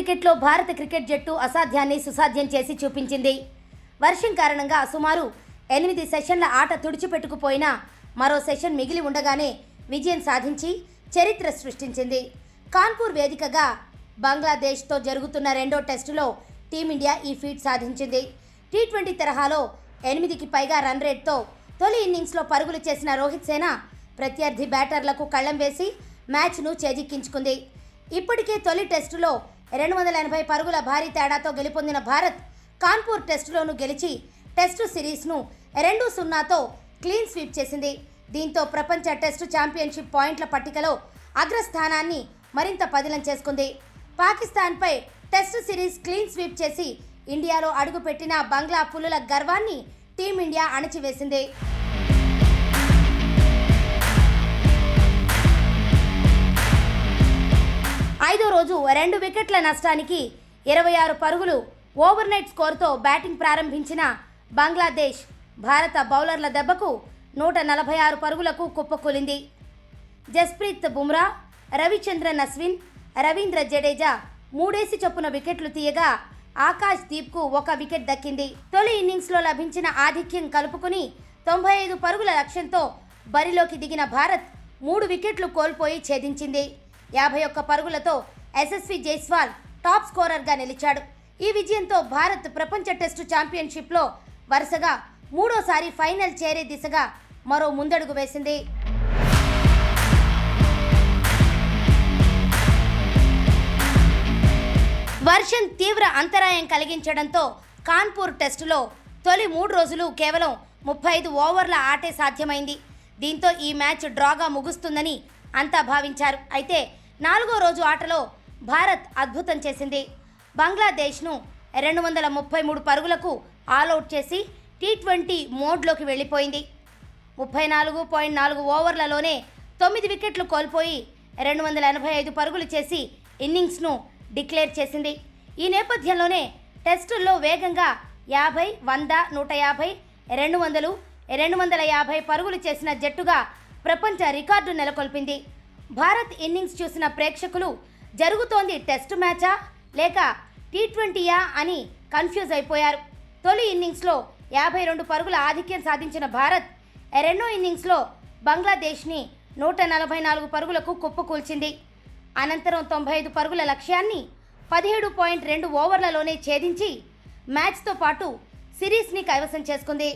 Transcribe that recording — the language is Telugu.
క్రికెట్లో భారత క్రికెట్ జట్టు అసాధ్యాన్ని సుసాధ్యం చేసి చూపించింది. వర్షం కారణంగా సుమారు 8 సెషన్ల ఆట తుడిచిపెట్టుకుపోయినా మరో సెషన్ మిగిలి ఉండగానే విజయం సాధించి చరిత్ర సృష్టించింది. కాన్పూర్ వేదికగా బంగ్లాదేశ్తో జరుగుతున్న రెండో టెస్టులో టీమిండియా ఈ ఫీట్ సాధించింది. టీ20 తరహాలో 8కి పైగా రన్ రేట్తో తొలి ఇన్నింగ్స్లో పరుగులు చేసిన రోహిత్ సేన ప్రత్యర్థి బ్యాటర్లకు కళ్లం వేసి మ్యాచ్ను చేజిక్కించుకుంది. ఇప్పటికే తొలి టెస్టులో 280 పరుగుల భారీ తేడాతో గెలుపొందిన భారత్ కాన్పూర్ టెస్టులోనూ గెలిచి టెస్టు సిరీస్ను 2-0తో క్లీన్ స్వీప్ చేసింది. దీంతో ప్రపంచ టెస్టు ఛాంపియన్షిప్ పాయింట్ల పట్టికలో అగ్రస్థానాన్ని మరింత పదిలం చేసుకుంది. పాకిస్తాన్పై టెస్టు సిరీస్ క్లీన్ స్వీప్ చేసి ఇండియాలో అడుగుపెట్టిన బంగ్లా పులుల గర్వాన్ని టీమిండియా అణచివేసింది. ఐదో రోజు 2 వికెట్ల నష్టానికి 26 పరుగులు ఓవర్నైట్ స్కోరుతో బ్యాటింగ్ ప్రారంభించిన బంగ్లాదేశ్ భారత బౌలర్ల దెబ్బకు 146 పరుగులకు కుప్పకూలింది. జస్ప్రీత్ బుమ్రా, రవిచంద్రన్ అశ్విన్, రవీంద్ర జడేజా 3 చొప్పున వికెట్లు తీయగా ఆకాశ్ దీప్కు 1 వికెట్ దక్కింది. తొలి ఇన్నింగ్స్లో లభించిన ఆధిక్యం కలుపుకుని 95 పరుగుల లక్ష్యంతో బరిలోకి దిగిన భారత్ 3 వికెట్లు కోల్పోయి ఛేదించింది. 51 పరుగులతో యశస్వి జైస్వాల్ టాప్ స్కోరర్గా నిలిచాడు. ఈ విజయంతో భారత్ ప్రపంచ టెస్టు ఛాంపియన్షిప్లో వరుసగా 3వ ఫైనల్ చేరే దిశగా మరో ముందడుగు వేసింది. వర్షం తీవ్ర అంతరాయం కలిగించడంతో కాన్పూర్ టెస్టులో తొలి 3 రోజులు కేవలం 35 ఓవర్ల ఆటే సాధ్యమైంది. దీంతో ఈ మ్యాచ్ డ్రాగా ముగుస్తుందని అంతా భావించారు. అయితే 4వ రోజు ఆటలో భారత్ అద్భుతం చేసింది. బంగ్లాదేశ్ను 233 పరుగులకు ఆల్అవుట్ చేసి టీ20 మోడ్లోకి వెళ్ళిపోయింది. 34.4 ఓవర్లలోనే 9 వికెట్లు కోల్పోయి 285 పరుగులు చేసి ఇన్నింగ్స్ను డిక్లేర్ చేసింది. ఈ నేపథ్యంలోనే టెస్టుల్లో వేగంగా 50, 100, 150, 200, 250 పరుగులు చేసిన జట్టుగా ప్రపంచ రికార్డు నెలకొల్పింది. భారత్ ఇన్నింగ్స్ చూసిన ప్రేక్షకులు జరుగుతోంది టెస్టు మ్యాచా లేక టీ20యా అని కన్ఫ్యూజ్ అయిపోయారు. తొలి ఇన్నింగ్స్లో 52 పరుగుల ఆధిక్యం సాధించిన భారత్ రెండో ఇన్నింగ్స్లో బంగ్లాదేశ్ని 144 పరుగులకు కుప్పకూల్చింది. అనంతరం 95 పరుగుల లక్ష్యాన్ని 17.2 ఓవర్లలోనే ఛేదించి మ్యాచ్తో పాటు సిరీస్ని కైవసం చేసుకుంది.